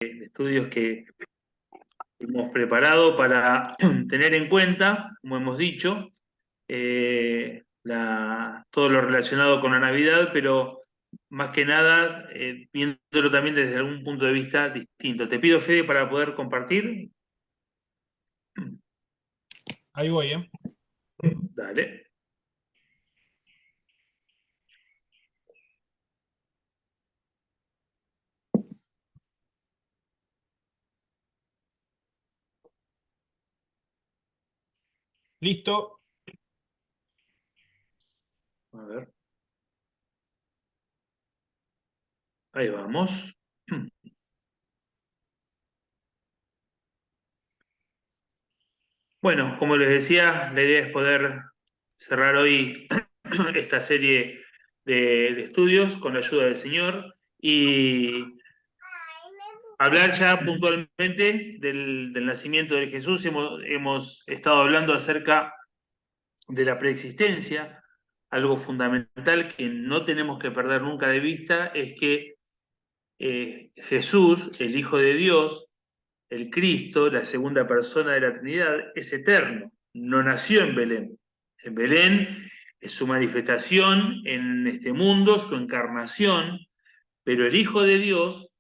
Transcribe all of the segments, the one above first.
estudios que hemos preparado para tener en cuenta, como hemos dicho, todo lo relacionado con la Navidad, pero más que nada viéndolo también desde algún punto de vista distinto. Te pido, Fede, para poder compartir. Ahí voy, ¿eh? Dale. Listo. A ver. Ahí vamos. Bueno, como les decía, la idea es poder cerrar hoy esta serie de estudios con la ayuda del Señor y hablar ya puntualmente del nacimiento de Jesús. Hemos estado hablando acerca de la preexistencia. Algo fundamental que no tenemos que perder nunca de vista es que Jesús, el Hijo de Dios, el Cristo, la segunda persona de la Trinidad, es eterno, no nació en Belén. En Belén es su manifestación en este mundo, su encarnación, pero el Hijo de Dios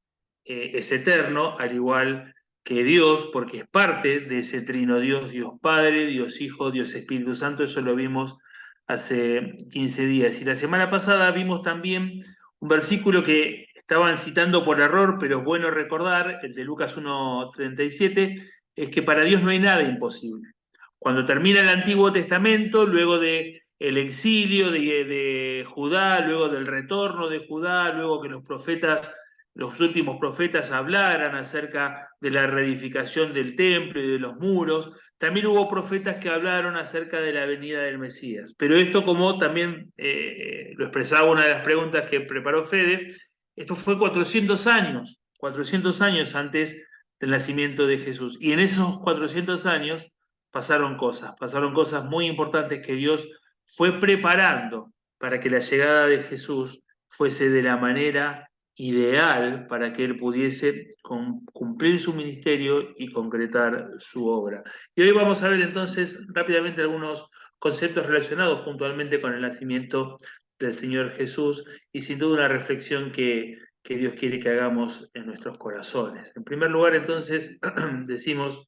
es eterno, al igual que Dios, porque es parte de ese trino Dios, Dios Padre, Dios Hijo, Dios Espíritu Santo. Eso lo vimos hace 15 días. Y la semana pasada vimos también un versículo que estaban citando por error, pero es bueno recordar, el de Lucas 1:37, es que para Dios no hay nada imposible. Cuando termina el Antiguo Testamento, luego de el exilio de Judá, luego del retorno de Judá, luego que los últimos profetas hablaran acerca de la reedificación del templo y de los muros, también hubo profetas que hablaron acerca de la venida del Mesías. Pero esto, como también lo expresaba una de las preguntas que preparó Fede, esto fue 400 años antes del nacimiento de Jesús. Y en esos 400 años pasaron cosas muy importantes que Dios fue preparando para que la llegada de Jesús fuese de la manera ideal para que él pudiese cumplir su ministerio y concretar su obra. Y hoy vamos a ver entonces rápidamente algunos conceptos relacionados puntualmente con el nacimiento del Señor Jesús y sin duda una reflexión que Dios quiere que hagamos en nuestros corazones. En primer lugar, entonces, decimos,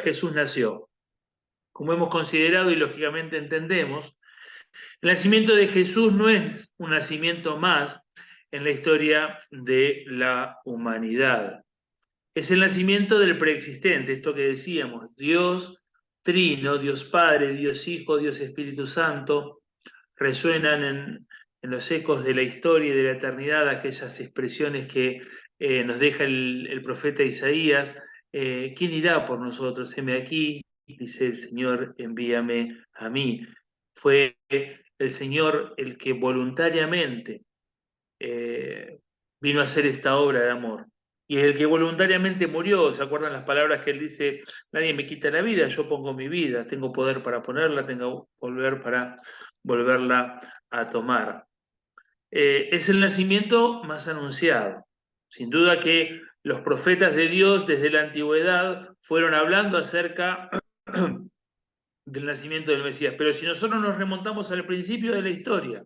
Jesús nació. Como hemos considerado y lógicamente entendemos, el nacimiento de Jesús no es un nacimiento más en la historia de la humanidad. Es el nacimiento del preexistente, esto que decíamos, Dios Trino, Dios Padre, Dios Hijo, Dios Espíritu Santo, resuenan en los ecos de la historia y de la eternidad aquellas expresiones que nos deja el profeta Isaías. ¿Quién irá por nosotros? Heme aquí, dice el Señor, envíame a mí. Fue el Señor el que voluntariamente vino a hacer esta obra de amor. Y el que voluntariamente murió, ¿se acuerdan las palabras que él dice? Nadie me quita la vida, yo pongo mi vida, tengo poder para ponerla, tengo poder para volverla a tomar. Es el nacimiento más anunciado. Sin duda que los profetas de Dios desde la antigüedad fueron hablando acerca del nacimiento del Mesías. Pero si nosotros nos remontamos al principio de la historia,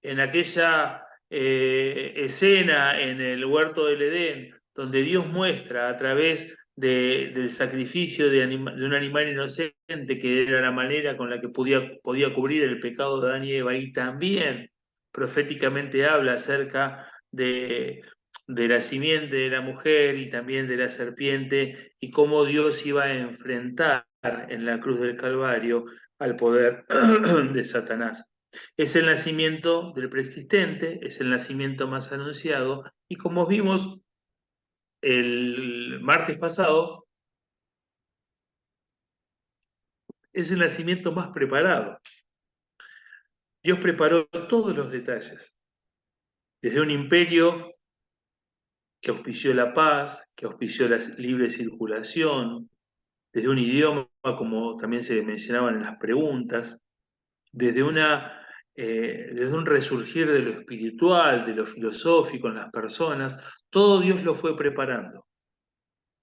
en aquella escena en el huerto del Edén, donde Dios muestra a través del sacrificio de un animal inocente, que era la manera con la que podía cubrir el pecado de Adán y Eva, y también proféticamente habla acerca de la simiente de la mujer y también de la serpiente, y cómo Dios iba a enfrentar en la cruz del Calvario al poder de Satanás. Es el nacimiento del preexistente, es el nacimiento más anunciado, y como vimos el martes pasado, es el nacimiento más preparado. Dios preparó todos los detalles, desde un imperio que auspició la paz, que auspició la libre circulación, desde un idioma, como también se mencionaban en las preguntas, desde desde un resurgir de lo espiritual, de lo filosófico en las personas, todo Dios lo fue preparando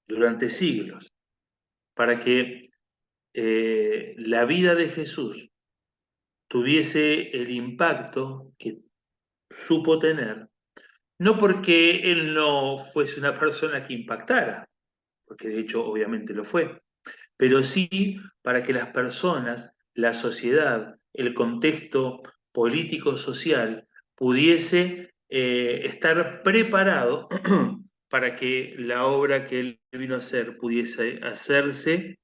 durante siglos para que la vida de Jesús tuviese el impacto que supo tener, no porque él no fuese una persona que impactara, porque de hecho obviamente lo fue, pero sí para que las personas, la sociedad, el contexto político-social pudiese estar preparado para que la obra que él vino a hacer pudiese hacerse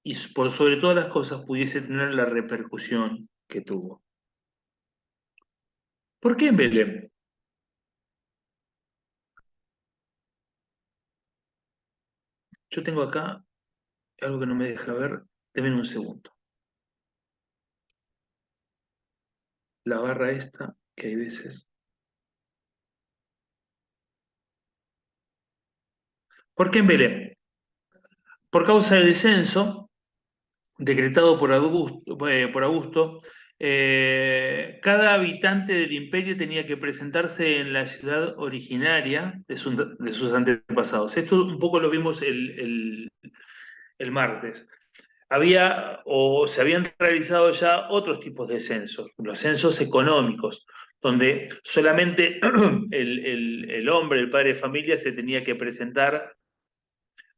y por sobre todas las cosas pudiese tener la repercusión que tuvo. ¿Por qué en Belén? Yo tengo acá algo que no me deja ver, denme un segundo. La barra esta, que hay veces. ¿Por qué en Belén? Por causa del censo decretado por Augusto, cada habitante del imperio tenía que presentarse en la ciudad originaria de sus antepasados. Esto un poco lo vimos el martes. Había o se habían realizado ya otros tipos de censos, los censos económicos, donde solamente el hombre, el padre de familia, se tenía que presentar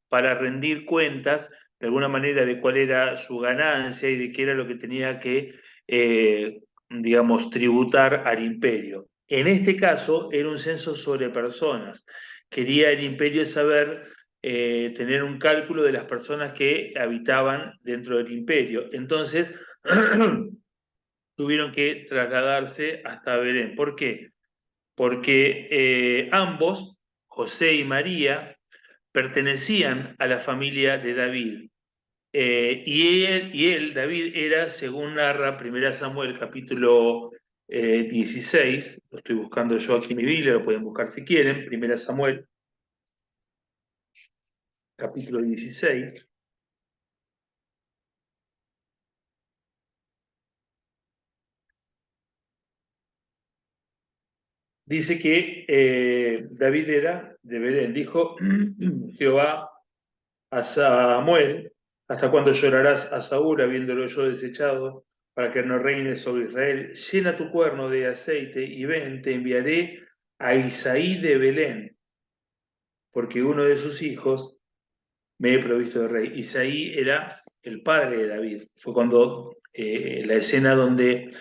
para rendir cuentas de alguna manera de cuál era su ganancia y de qué era lo que tenía que, digamos, tributar al imperio. En este caso era un censo sobre personas. Quería el imperio saber, tener un cálculo de las personas que habitaban dentro del imperio. Entonces, tuvieron que trasladarse hasta Belén. ¿Por qué? Porque ambos, José y María, pertenecían a la familia de David. Y él, David, era, según narra 1 Samuel capítulo 16, lo estoy buscando yo aquí en mi Biblia, lo pueden buscar si quieren, 1 Samuel capítulo 16, dice que David era de Belén, dijo Jehová a Samuel, ¿hasta cuándo llorarás a Saúl habiéndolo yo desechado para que no reine sobre Israel? Llena tu cuerno de aceite y ven, te enviaré a Isaí de Belén, porque uno de sus hijos me he provisto de rey. Isaí era el padre de David. Fue cuando la escena donde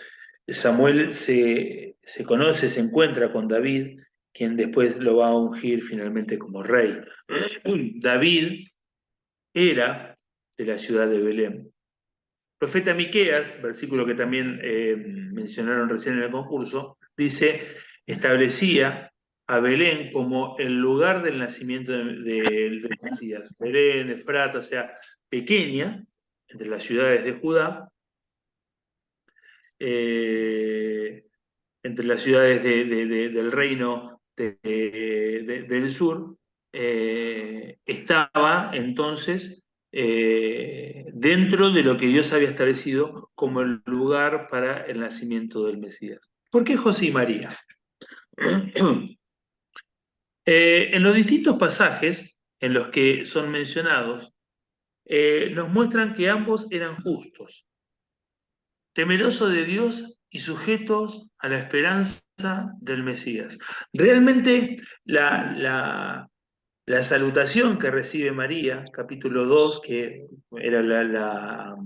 Samuel se conoce, se encuentra con David, quien después lo va a ungir finalmente como rey. David era de la ciudad de Belén. Profeta Miqueas, versículo que también mencionaron recién en el concurso, dice, establecía a Belén como el lugar del nacimiento del Mesías. Belén, Efrata, o sea, pequeña, entre las ciudades de Judá, eh, entre las ciudades del reino del sur, estaba entonces dentro de lo que Dios había establecido como el lugar para el nacimiento del Mesías. ¿Por qué José y María? En los distintos pasajes en los que son mencionados, nos muestran que ambos eran justos, temerosos de Dios y sujetos a la esperanza del Mesías. Realmente la salutación que recibe María, capítulo 2, que era la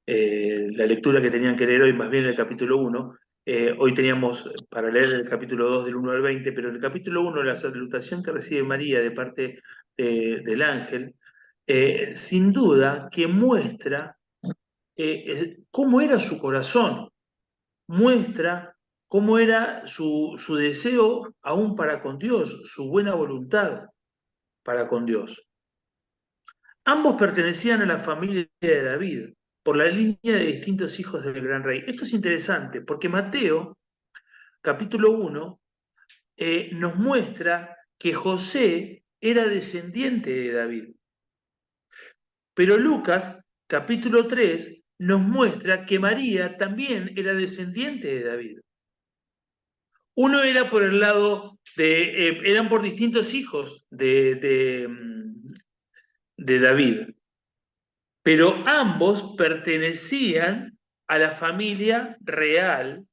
lectura que tenían que leer hoy, más bien el capítulo 1, hoy teníamos para leer el capítulo 2 del 1 al 20, pero en el capítulo 1, la salutación que recibe María de parte del ángel, sin duda que muestra cómo era su corazón, muestra cómo era su deseo aún para con Dios, su buena voluntad para con Dios. Ambos pertenecían a la familia de David, por la línea de distintos hijos del gran rey. Esto es interesante porque Mateo, capítulo 1, nos muestra que José era descendiente de David. Pero Lucas, capítulo 3, nos muestra que María también era descendiente de David. Uno era por el lado de, eran por distintos hijos de David, pero ambos pertenecían a la familia real,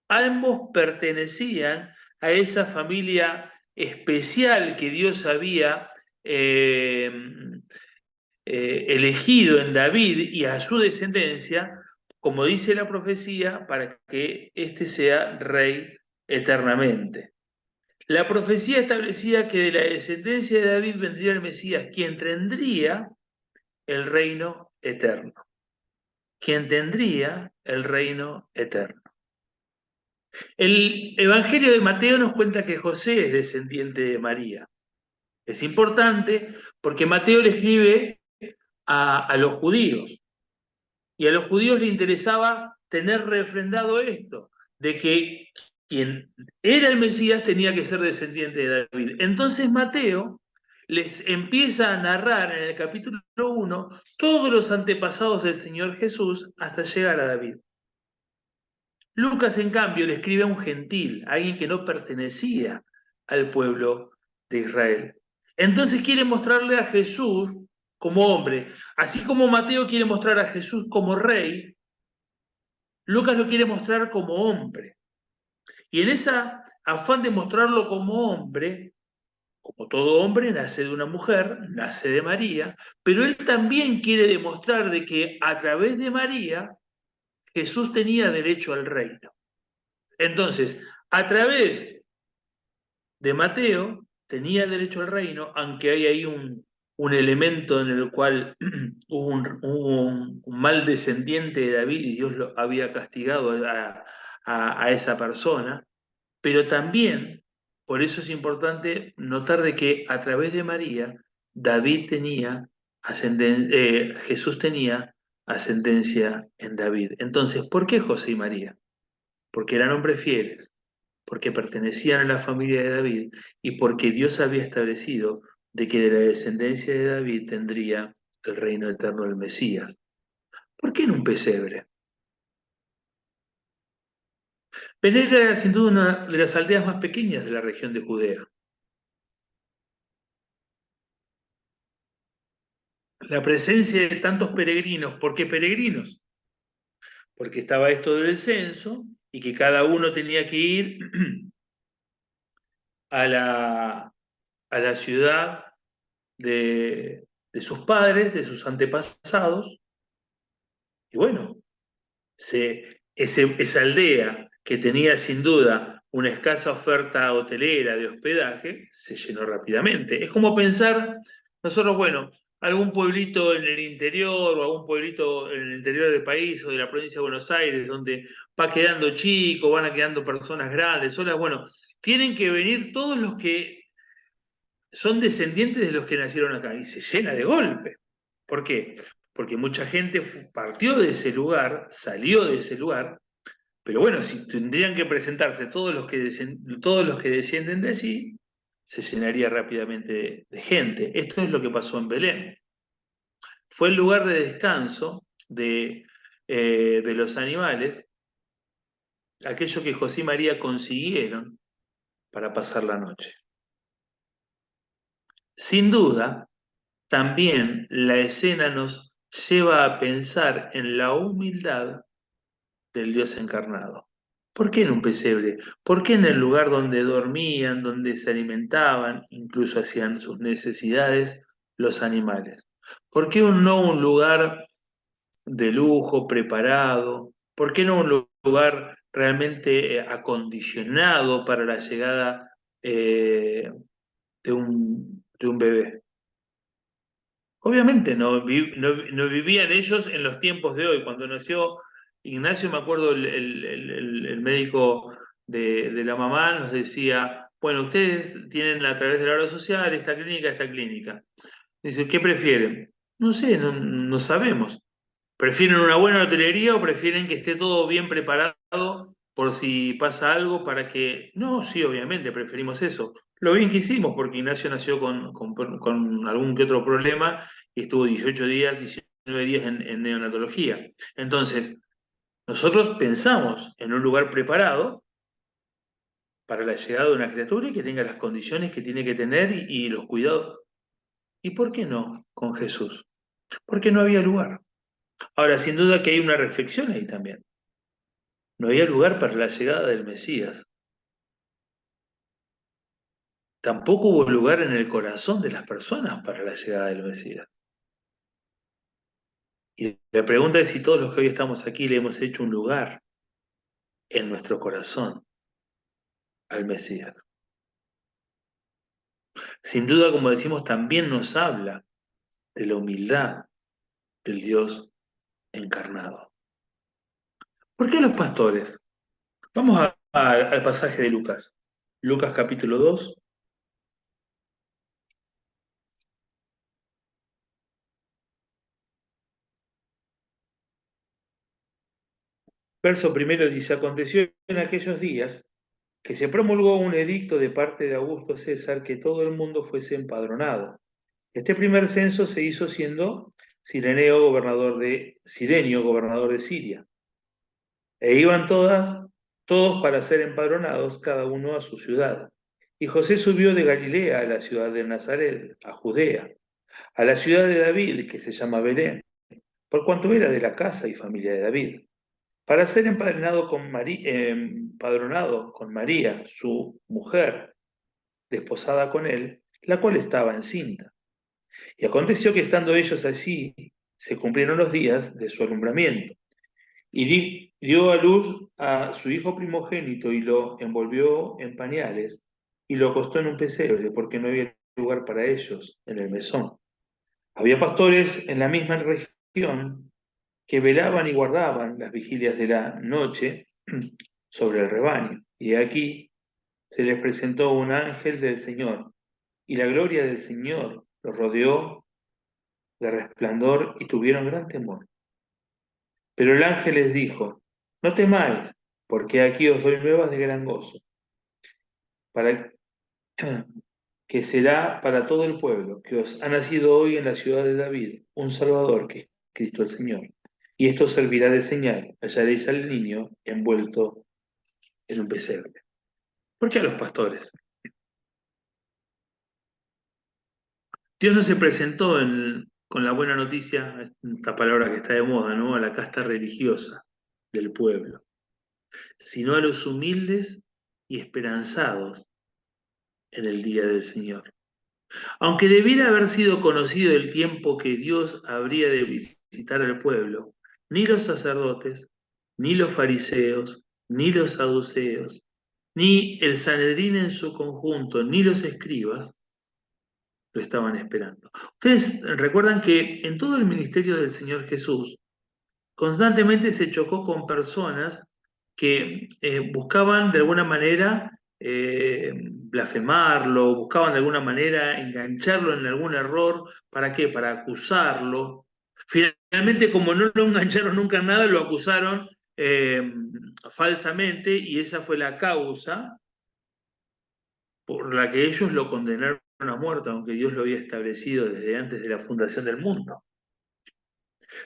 ambos pertenecían a esa familia especial que Dios había eh, elegido en David y a su descendencia, como dice la profecía, para que éste sea rey eternamente. La profecía establecía que de la descendencia de David vendría el Mesías, quien tendría el reino eterno. Quien tendría el reino eterno. El Evangelio de Mateo nos cuenta que José es descendiente de María. Es importante porque Mateo le escribe a los judíos. Y a los judíos les interesaba tener refrendado esto, de que quien era el Mesías tenía que ser descendiente de David. Entonces Mateo les empieza a narrar en el capítulo 1 todos los antepasados del Señor Jesús hasta llegar a David. Lucas, en cambio, le escribe a un gentil, a alguien que no pertenecía al pueblo de Israel. Entonces quiere mostrarle a Jesús como hombre. Así como Mateo quiere mostrar a Jesús como rey, Lucas lo quiere mostrar como hombre. Y en esa afán de mostrarlo como hombre, como todo hombre, nace de una mujer, nace de María, pero él también quiere demostrar de que a través de María Jesús tenía derecho al reino. Entonces, a través de Mateo tenía derecho al reino, aunque hay ahí un elemento en el cual hubo un mal descendiente de David y Dios lo había castigado a esa persona, pero también, por eso es importante notar de que a través de María, David tenía Jesús tenía ascendencia en David. Entonces, ¿por qué José y María? Porque eran hombres fieles, porque pertenecían a la familia de David y porque Dios había establecido de que de la descendencia de David tendría el reino eterno del Mesías. ¿Por qué en un pesebre? Belén era sin duda una de las aldeas más pequeñas de la región de Judea. La presencia de tantos peregrinos, ¿por qué peregrinos? Porque estaba esto del censo y que cada uno tenía que ir a la ciudad de sus padres, de sus antepasados, y bueno, esa aldea que tenía sin duda una escasa oferta hotelera de hospedaje, se llenó rápidamente. Es como pensar, nosotros, bueno, algún pueblito en el interior o algún pueblito en el interior del país o de la provincia de Buenos Aires, donde va quedando chico, van quedando personas grandes, solas, bueno, tienen que venir todos los que son descendientes de los que nacieron acá y se llena de golpe. ¿Por qué? Porque mucha gente partió de ese lugar, salió de ese lugar, pero bueno, si tendrían que presentarse todos los que descienden de allí, se llenaría rápidamente de gente. Esto es lo que pasó en Belén. Fue el lugar de descanso de los animales, aquello que José y María consiguieron para pasar la noche. Sin duda, también la escena nos lleva a pensar en la humildad del Dios encarnado. ¿Por qué en un pesebre? ¿Por qué en el lugar donde dormían, donde se alimentaban, incluso hacían sus necesidades los animales? ¿Por qué no un lugar de lujo, preparado? ¿Por qué no un lugar realmente acondicionado para la llegada de un bebé? Obviamente no vivían ellos en los tiempos de hoy. Cuando nació Ignacio, me acuerdo el médico de la mamá nos decía, bueno, ustedes tienen a través de la obra social esta clínica, esta clínica. Dice, ¿qué prefieren? No sé, no sabemos. ¿Prefieren una buena hotelería o prefieren que esté todo bien preparado por si pasa algo para que... No, sí, obviamente, preferimos eso. Lo bien que hicimos, porque Ignacio nació con algún que otro problema y estuvo 18 días, 19 días en neonatología. Entonces, nosotros pensamos en un lugar preparado para la llegada de una criatura y que tenga las condiciones que tiene que tener y los cuidados. ¿Y por qué no con Jesús? Porque no había lugar. Ahora, sin duda que hay una reflexión ahí también. No había lugar para la llegada del Mesías. Tampoco hubo lugar en el corazón de las personas para la llegada del Mesías. Y la pregunta es si todos los que hoy estamos aquí le hemos hecho un lugar en nuestro corazón al Mesías. Sin duda, como decimos, también nos habla de la humildad del Dios encarnado. ¿Por qué los pastores? Vamos al pasaje de Lucas. Lucas capítulo 2. Verso primero dice: aconteció en aquellos días que se promulgó un edicto de parte de Augusto César que todo el mundo fuese empadronado. Este primer censo se hizo siendo Cirenio gobernador de Siria. E iban todos para ser empadronados, cada uno a su ciudad. Y José subió de Galilea a la ciudad de Nazaret, a Judea, a la ciudad de David, que se llama Belén, por cuanto era de la casa y familia de David, para ser empadronado con María, su mujer, desposada con él, la cual estaba encinta. Y aconteció que estando ellos allí, se cumplieron los días de su alumbramiento. Y dio a luz a su hijo primogénito y lo envolvió en pañales y lo acostó en un pesebre porque no había lugar para ellos en el mesón. Había pastores en la misma región que velaban y guardaban las vigilias de la noche sobre el rebaño. Y aquí se les presentó un ángel del Señor, y la gloria del Señor los rodeó de resplandor y tuvieron gran temor. Pero el ángel les dijo: no temáis, porque aquí os doy nuevas de gran gozo, para que será para todo el pueblo, que os ha nacido hoy en la ciudad de David un Salvador, que es Cristo el Señor. Y esto servirá de señal: hallaréis al niño envuelto en un pesebre. ¿Por qué a los pastores? Dios no se presentó con la buena noticia, esta palabra que está de moda, ¿no?, a la casta religiosa del pueblo, sino a los humildes y esperanzados en el día del Señor. Aunque debiera haber sido conocido el tiempo que Dios habría de visitar al pueblo, ni los sacerdotes, ni los fariseos, ni los saduceos, ni el Sanedrín en su conjunto, ni los escribas lo estaban esperando. Ustedes recuerdan que en todo el ministerio del Señor Jesús constantemente se chocó con personas que buscaban de alguna manera blasfemarlo, buscaban de alguna manera engancharlo en algún error. ¿Para qué? Para acusarlo. Finalmente, como no lo engancharon nunca en nada, lo acusaron falsamente, y esa fue la causa por la que ellos lo condenaron a muerte, aunque Dios lo había establecido desde antes de la fundación del mundo.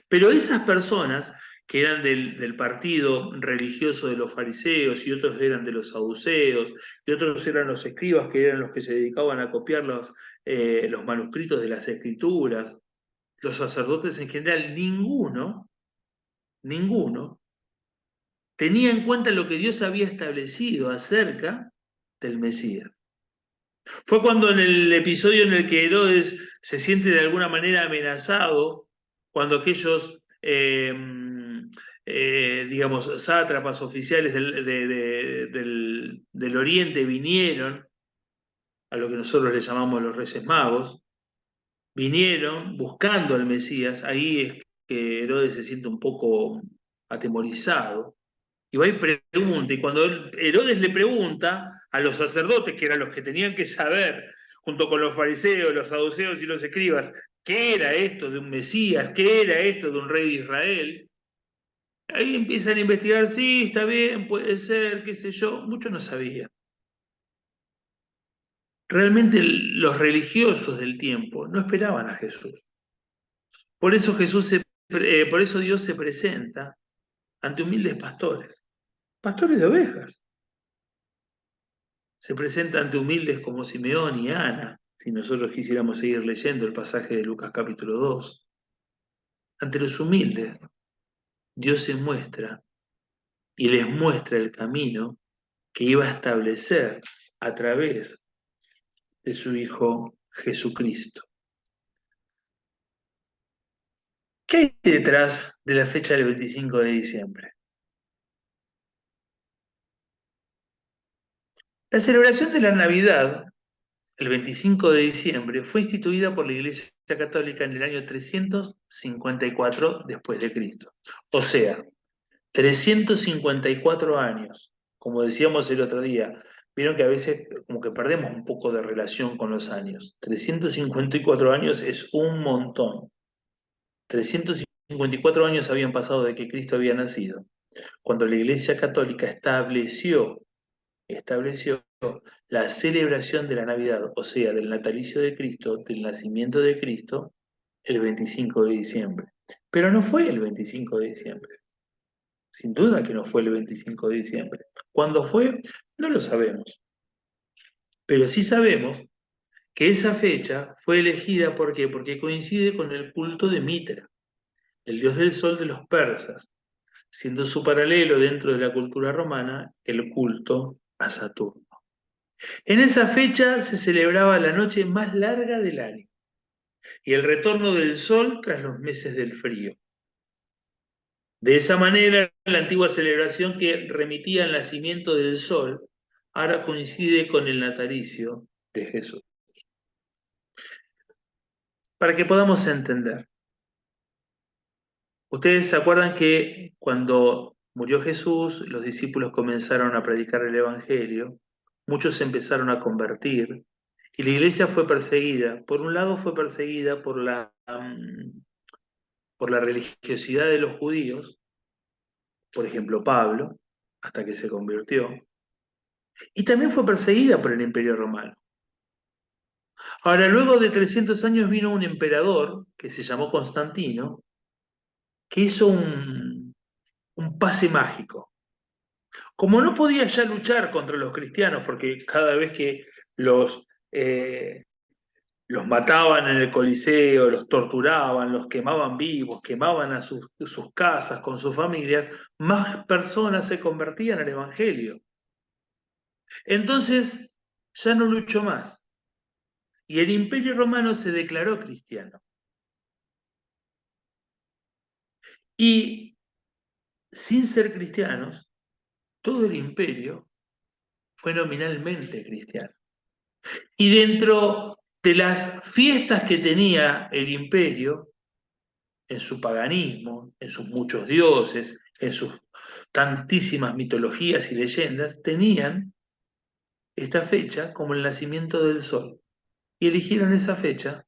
Pero esas personas que eran del partido religioso de los fariseos, y otros eran de los saduceos, y otros eran los escribas, que eran los que se dedicaban a copiar los manuscritos de las escrituras, los sacerdotes en general, ninguno tenía en cuenta lo que Dios había establecido acerca del Mesías. Fue cuando en el episodio en el que Herodes se siente de alguna manera amenazado, cuando aquellos, digamos, sátrapas oficiales del Oriente vinieron, a lo que nosotros le llamamos los Reyes Magos, vinieron buscando al Mesías. Ahí es que Herodes se siente un poco atemorizado. Y va y pregunta, y cuando Herodes le pregunta a los sacerdotes, que eran los que tenían que saber, junto con los fariseos, los saduceos y los escribas, qué era esto de un Mesías, qué era esto de un rey de Israel, ahí empiezan a investigar. Sí, está bien, puede ser, qué sé yo. Muchos no sabían. Realmente los religiosos del tiempo no esperaban a Jesús. Por eso por eso Dios se presenta ante humildes pastores, pastores de ovejas. se presenta ante humildes como Simeón y Ana, si nosotros quisiéramos seguir leyendo el pasaje de Lucas capítulo 2. Ante los humildes, Dios se muestra y les muestra el camino que iba a establecer a través de su Hijo Jesucristo. ¿Qué hay detrás de la fecha del 25 de diciembre? La celebración de la Navidad, el 25 de diciembre, fue instituida por la Iglesia Católica en el año 354 después de Cristo. O sea, 354 años. Como decíamos el otro día, vieron que a veces como que perdemos un poco de relación con los años. 354 años es un montón. 354 años habían pasado de que Cristo había nacido, cuando la Iglesia Católica estableció la celebración de la Navidad, o sea, del natalicio de Cristo, del nacimiento de Cristo, el 25 de diciembre. Pero no fue el 25 de diciembre. Sin duda que no fue el 25 de diciembre. ¿Cuándo fue? No lo sabemos. Pero sí sabemos que esa fecha fue elegida, ¿por qué? Porque coincide con el culto de Mitra, el dios del sol de los persas, siendo su paralelo dentro de la cultura romana el culto a Saturno. En esa fecha se celebraba la noche más larga del año y el retorno del sol tras los meses del frío. De esa manera, la antigua celebración que remitía al nacimiento del sol ahora coincide con el natalicio de Jesús. Para que podamos entender, ustedes se acuerdan que cuando murió Jesús, los discípulos comenzaron a predicar el Evangelio, muchos se empezaron a convertir y la iglesia fue perseguida. Por un lado fue perseguida por la religiosidad de los judíos, por ejemplo Pablo, hasta que se convirtió, y también fue perseguida por el Imperio Romano. Ahora, luego de 300 años vino un emperador que se llamó Constantino, que hizo un pase mágico. Como no podía ya luchar contra los cristianos, porque cada vez que los mataban en el Coliseo, los torturaban, los quemaban vivos, quemaban a sus casas con sus familias, más personas se convertían al Evangelio. Entonces, ya no luchó más. Y el Imperio Romano se declaró cristiano. Y sin ser cristianos, todo el imperio fue nominalmente cristiano. Y dentro de las fiestas que tenía el imperio, en su paganismo, en sus muchos dioses, en sus tantísimas mitologías y leyendas, tenían esta fecha como el nacimiento del sol. Y eligieron esa fecha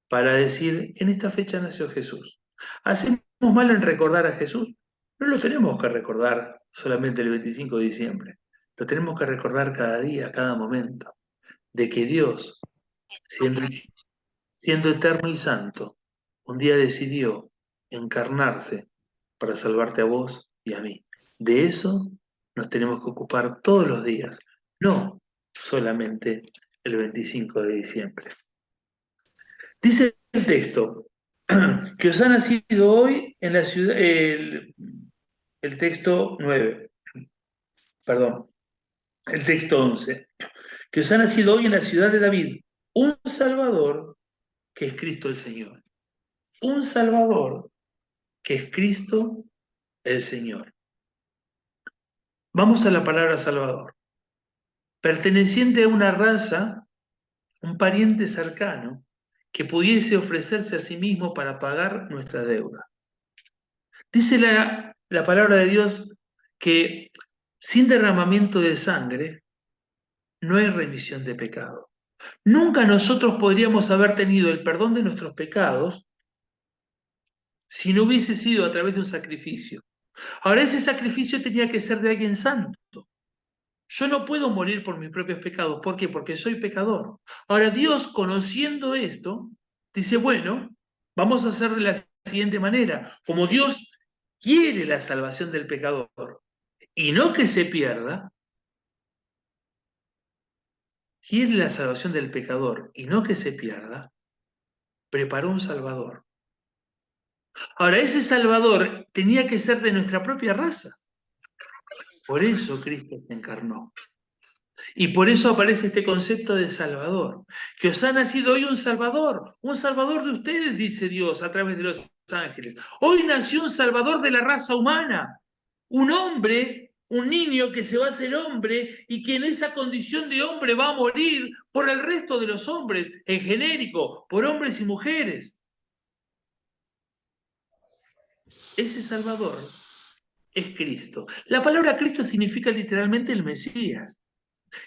para decir, en esta fecha nació Jesús. ¿Hacemos mal en recordar a Jesús? No lo tenemos que recordar solamente el 25 de diciembre, lo tenemos que recordar cada día, cada momento, de que Dios, siendo eterno y santo, un día decidió encarnarse para salvarte a vos y a mí. De eso nos tenemos que ocupar todos los días, no solamente el 25 de diciembre. Dice el texto que os ha nacido hoy en la ciudad, el texto 9, perdón, el texto 11, que os ha nacido hoy en la ciudad de David un Salvador que es Cristo el Señor. Un Salvador que es Cristo el Señor. Vamos a la palabra Salvador. Perteneciente a una raza, un pariente cercano, que pudiese ofrecerse a sí mismo para pagar nuestra deuda. Dice la palabra de Dios que sin derramamiento de sangre no hay remisión de pecado. Nunca nosotros podríamos haber tenido el perdón de nuestros pecados si no hubiese sido a través de un sacrificio. Ahora, ese sacrificio tenía que ser de alguien santo. Yo no puedo morir por mis propios pecados. ¿Por qué? Porque soy pecador. Ahora, Dios, conociendo esto, dice, bueno, vamos a hacer de la siguiente manera. Como Dios quiere la salvación del pecador y no que se pierda, quiere la salvación del pecador y no que se pierda, preparó un Salvador. Ahora, ese Salvador tenía que ser de nuestra propia raza. Por eso Cristo se encarnó. Y por eso aparece este concepto de Salvador. Que os ha nacido hoy un Salvador de ustedes, dice Dios a través de los ángeles. Hoy nació un Salvador de la raza humana, un hombre, un niño que se va a hacer hombre y que en esa condición de hombre va a morir por el resto de los hombres, en genérico, por hombres y mujeres. Ese Salvador es Cristo. La palabra Cristo significa literalmente el Mesías.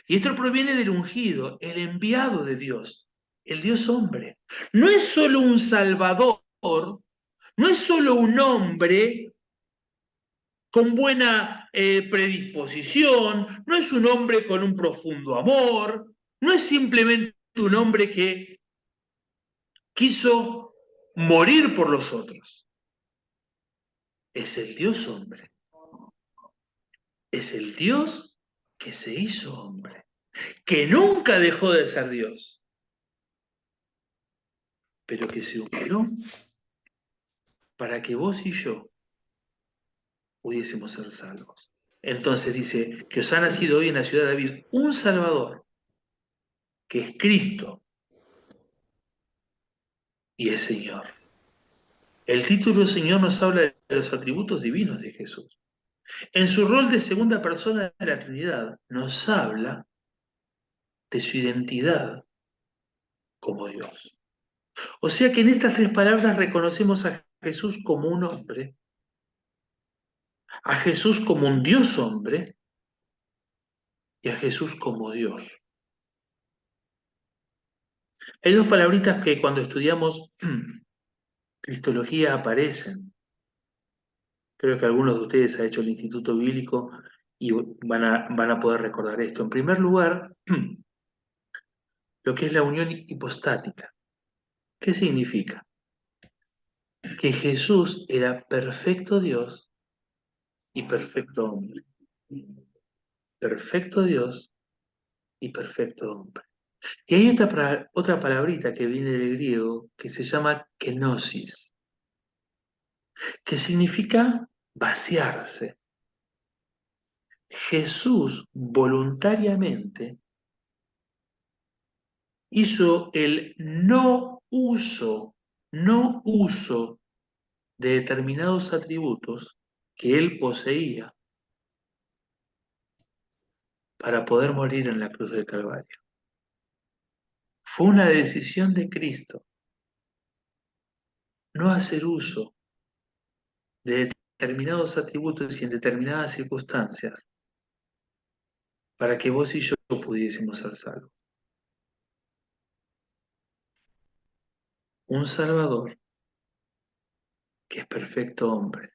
Y esto proviene del ungido, el enviado de Dios, el Dios hombre. No es solo un Salvador, no es solo un hombre con buena predisposición, no es un hombre con un profundo amor, no es simplemente un hombre que quiso morir por los otros. Es el Dios hombre. Es el Dios que se hizo hombre, que nunca dejó de ser Dios, pero que se humilló para que vos y yo pudiésemos ser salvos. Entonces dice que os ha nacido hoy en la ciudad de David un Salvador, que es Cristo y es Señor. El título Señor nos habla de los atributos divinos de Jesús. En su rol de segunda persona de la Trinidad, nos habla de su identidad como Dios. O sea que en estas tres palabras reconocemos a Jesús como un hombre, a Jesús como un Dios hombre y a Jesús como Dios. Hay dos palabritas que cuando estudiamos cristología aparecen. Creo que algunos de ustedes han hecho el Instituto Bíblico y van a poder recordar esto. En primer lugar, lo que es la unión hipostática. ¿Qué significa? Que Jesús era perfecto Dios y perfecto hombre. Perfecto Dios y perfecto hombre. Y hay otra palabrita que viene del griego que se llama kenosis, que significa vaciarse. Jesús voluntariamente hizo el no uso de determinados atributos que él poseía para poder morir en la cruz del Calvario. Fue una decisión de Cristo no hacer uso de determinados atributos y en determinadas circunstancias para que vos y yo pudiésemos ser salvos. Un Salvador que es perfecto hombre.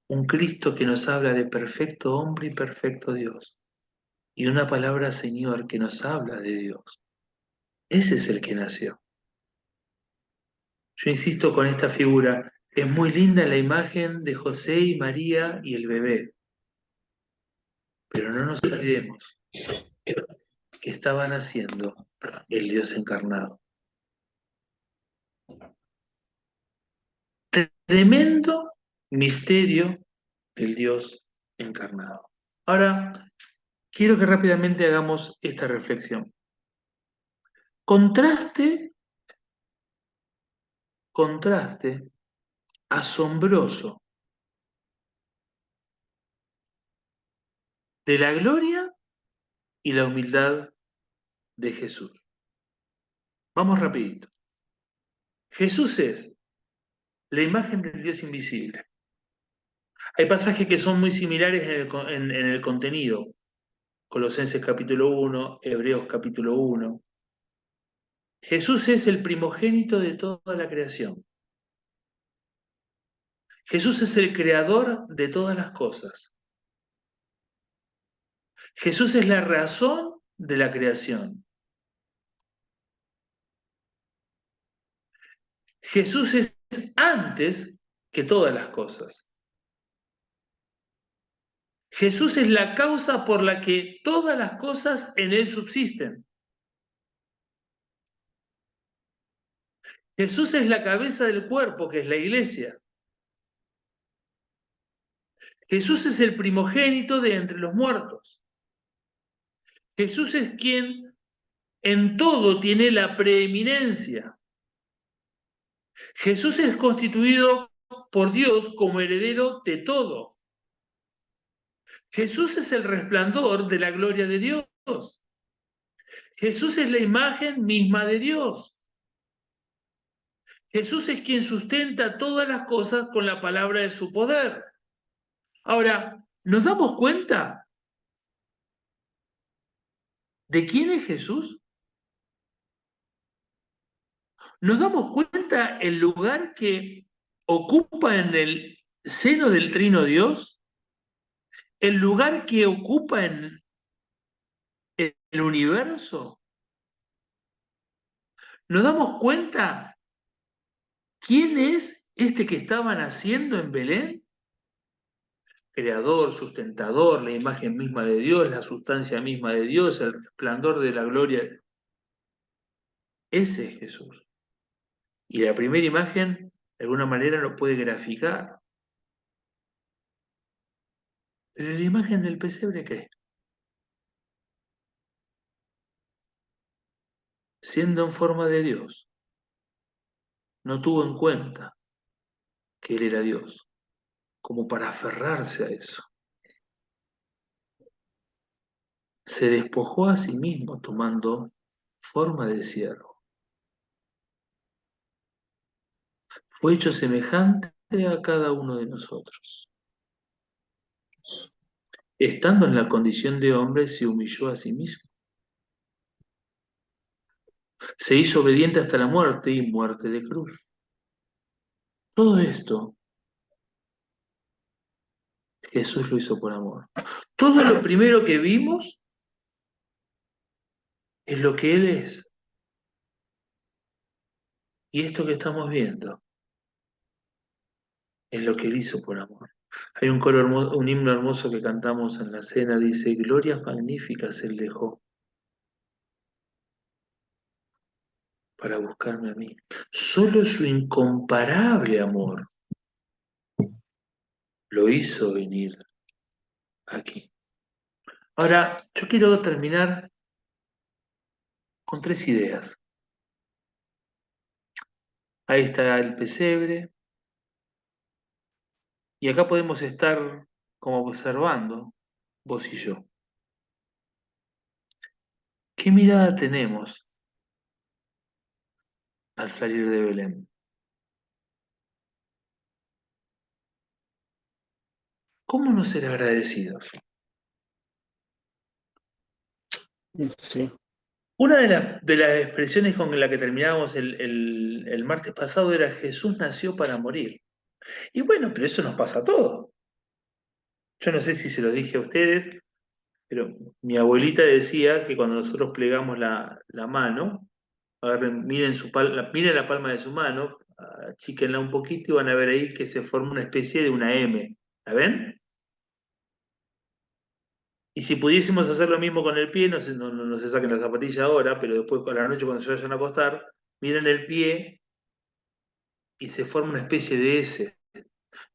Un Cristo que nos habla de perfecto hombre y perfecto Dios. Y una palabra Señor que nos habla de Dios. Ese es el que nació. Yo insisto con esta figura. Es muy linda la imagen de José y María y el bebé. Pero no nos olvidemos que estaban haciendo el Dios encarnado. Tremendo misterio del Dios encarnado. Ahora, quiero que rápidamente hagamos esta reflexión. Contraste asombroso de la gloria y la humildad de Jesús. Vamos rapidito. Jesús es la imagen del Dios invisible. Hay pasajes que son muy similares en el contenido. Colosenses capítulo 1, Hebreos capítulo 1. Jesús es el primogénito de toda la creación. Jesús es el creador de todas las cosas. Jesús es la razón de la creación. Jesús es antes que todas las cosas. Jesús es la causa por la que todas las cosas en Él subsisten. Jesús es la cabeza del cuerpo, que es la iglesia. Jesús es el primogénito de entre los muertos. Jesús es quien en todo tiene la preeminencia. Jesús es constituido por Dios como heredero de todo. Jesús es el resplandor de la gloria de Dios. Jesús es la imagen misma de Dios. Jesús es quien sustenta todas las cosas con la palabra de su poder. Ahora, ¿nos damos cuenta de quién es Jesús? ¿Nos damos cuenta el lugar que ocupa en el seno del Trino Dios? ¿El lugar que ocupa en el universo? ¿Nos damos cuenta quién es este que estaban haciendo en Belén? Creador, sustentador, la imagen misma de Dios, la sustancia misma de Dios, el resplandor de la gloria. Ese es Jesús. Y la primera imagen, de alguna manera, lo puede graficar. Pero la imagen del pesebre, ¿qué? Siendo en forma de Dios, no tuvo en cuenta que Él era Dios, como para aferrarse a eso. Se despojó a sí mismo tomando forma de siervo. Fue hecho semejante a cada uno de nosotros. Estando en la condición de hombre, se humilló a sí mismo. Se hizo obediente hasta la muerte y muerte de cruz. Todo esto Jesús lo hizo por amor. Todo lo primero que vimos es lo que Él es. Y esto que estamos viendo es lo que Él hizo por amor. Hay un coro hermoso, un himno hermoso que cantamos en la cena, dice, glorias magníficas Él dejó para buscarme a mí. Solo su incomparable amor lo hizo venir aquí. Ahora, yo quiero terminar con tres ideas. Ahí está el pesebre, y acá podemos estar como observando, vos y yo. ¿Qué mirada tenemos al salir de Belén? ¿Cómo no ser agradecidos? Sí. Una de las expresiones con la que terminábamos el martes pasado era Jesús nació para morir. Y bueno, pero eso nos pasa a todos. Yo no sé si se lo dije a ustedes, pero mi abuelita decía que cuando nosotros plegamos la mano, agarren, miren la palma de su mano, achíquenla un poquito y van a ver ahí que se forma una especie de una M. ¿La ven? Y si pudiésemos hacer lo mismo con el pie, no se saquen la zapatilla ahora, pero después por la noche cuando se vayan a acostar, miren el pie y se forma una especie de S.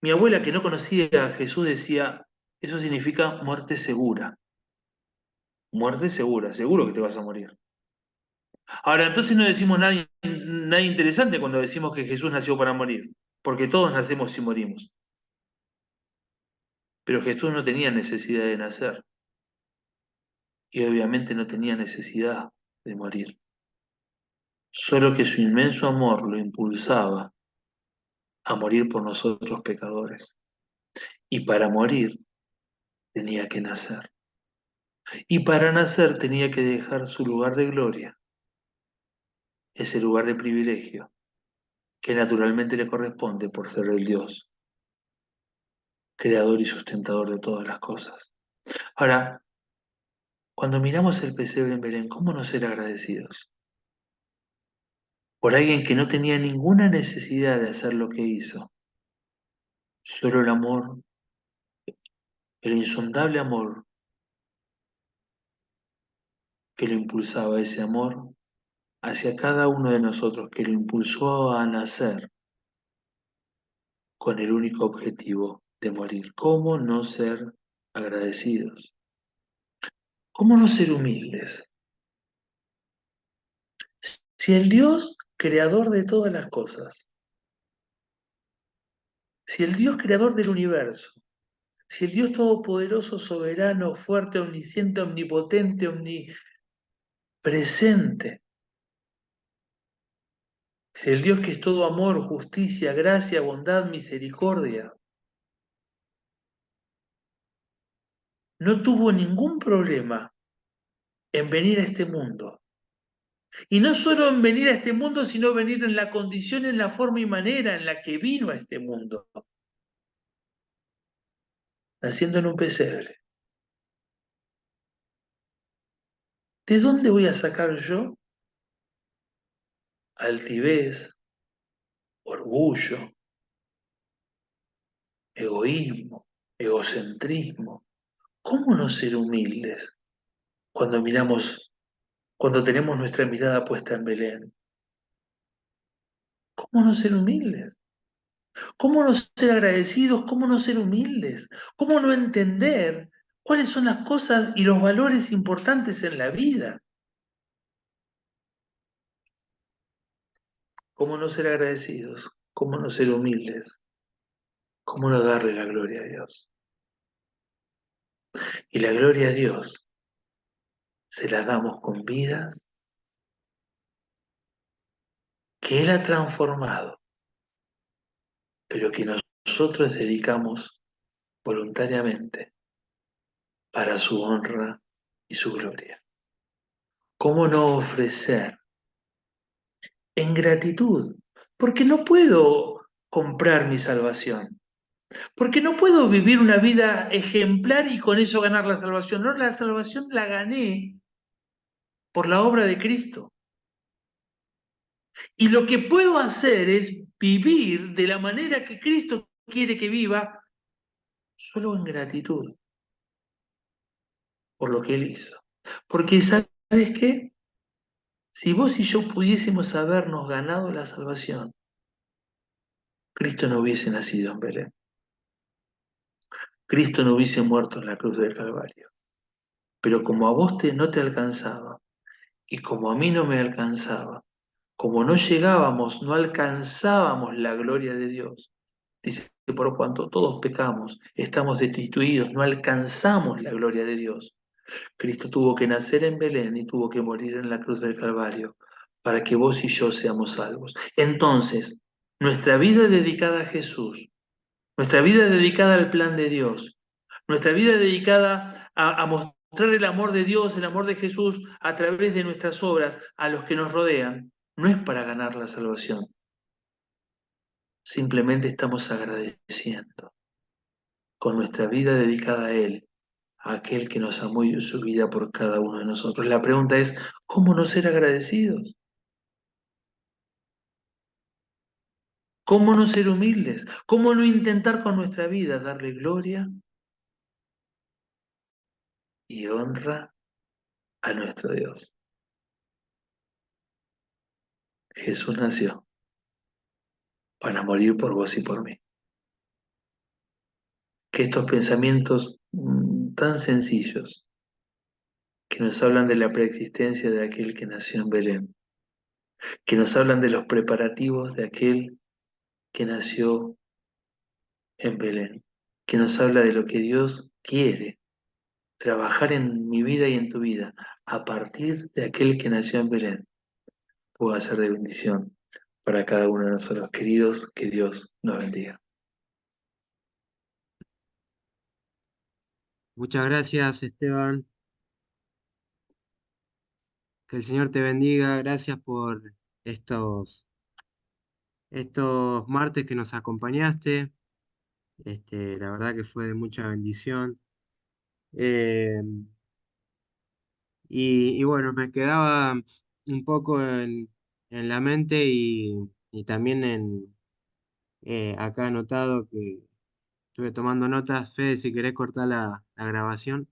Mi abuela, que no conocía a Jesús, decía, eso significa muerte segura. Muerte segura, seguro que te vas a morir. Ahora, entonces no decimos nada interesante cuando decimos que Jesús nació para morir, porque todos nacemos y morimos. Pero Jesús no tenía necesidad de nacer y obviamente no tenía necesidad de morir. Solo que su inmenso amor lo impulsaba a morir por nosotros pecadores. Y para morir tenía que nacer. Y para nacer tenía que dejar su lugar de gloria, ese lugar de privilegio, que naturalmente le corresponde por ser el Dios, creador y sustentador de todas las cosas. Ahora, cuando miramos el pesebre en Belén, ¿cómo no ser agradecidos? Por alguien que no tenía ninguna necesidad de hacer lo que hizo, solo el amor, el insondable amor que lo impulsaba, ese amor hacia cada uno de nosotros que lo impulsó a nacer con el único objetivo de morir. ¿Cómo no ser agradecidos? ¿Cómo no ser humildes? Si el Dios creador de todas las cosas, si el Dios creador del universo, si el Dios todopoderoso, soberano, fuerte, omnisciente, omnipotente, omnipresente, si el Dios que es todo amor, justicia, gracia, bondad, misericordia, no tuvo ningún problema en venir a este mundo. Y no solo en venir a este mundo, sino venir en la condición, en la forma y manera en la que vino a este mundo, naciendo en un pesebre. ¿De dónde voy a sacar yo altivez, orgullo, egoísmo, egocentrismo? ¿Cómo no ser humildes cuando miramos, cuando tenemos nuestra mirada puesta en Belén? ¿Cómo no ser humildes? ¿Cómo no ser agradecidos? ¿Cómo no ser humildes? ¿Cómo no entender cuáles son las cosas y los valores importantes en la vida? ¿Cómo no ser agradecidos? ¿Cómo no ser humildes? ¿Cómo no darle la gloria a Dios? Y la gloria a Dios se la damos con vidas que Él ha transformado, pero que nosotros dedicamos voluntariamente para su honra y su gloria. ¿Cómo no ofrecer en gratitud? Porque no puedo comprar mi salvación, porque no puedo vivir una vida ejemplar y con eso ganar la salvación. No, la salvación la gané por la obra de Cristo. Y lo que puedo hacer es vivir de la manera que Cristo quiere que viva, solo en gratitud por lo que Él hizo. Porque ¿sabes qué? Si vos y yo pudiésemos habernos ganado la salvación, Cristo no hubiese nacido en Belén. Cristo no hubiese muerto en la cruz del Calvario. Pero como a vos no te alcanzaba, y como a mí no me alcanzaba, como no llegábamos, no alcanzábamos la gloria de Dios, dice que por cuanto todos pecamos, estamos destituidos, no alcanzamos la gloria de Dios. Cristo tuvo que nacer en Belén y tuvo que morir en la cruz del Calvario para que vos y yo seamos salvos. Entonces, nuestra vida dedicada a Jesús, nuestra vida dedicada al plan de Dios, nuestra vida dedicada a mostrar el amor de Dios, el amor de Jesús a través de nuestras obras a los que nos rodean, no es para ganar la salvación. Simplemente estamos agradeciendo con nuestra vida dedicada a Él, a aquel que nos amó y dio su vida por cada uno de nosotros. La pregunta es, ¿cómo no ser agradecidos? ¿Cómo no ser humildes? ¿Cómo no intentar con nuestra vida darle gloria y honra a nuestro Dios? Jesús nació para morir por vos y por mí. Que estos pensamientos tan sencillos, que nos hablan de la preexistencia de aquel que nació en Belén, que nos hablan de los preparativos de aquel que nació en Belén, que nos habla de lo que Dios quiere trabajar en mi vida y en tu vida a partir de aquel que nació en Belén, pueda ser de bendición para cada uno de nosotros. Queridos, que Dios nos bendiga. Muchas gracias, Esteban. Que el Señor te bendiga. Gracias por estos martes que nos acompañaste. La verdad que fue de mucha bendición. Eh, y bueno, me quedaba un poco en la mente y también acá anotado que estuve tomando notas. Fede, si querés cortar la grabación.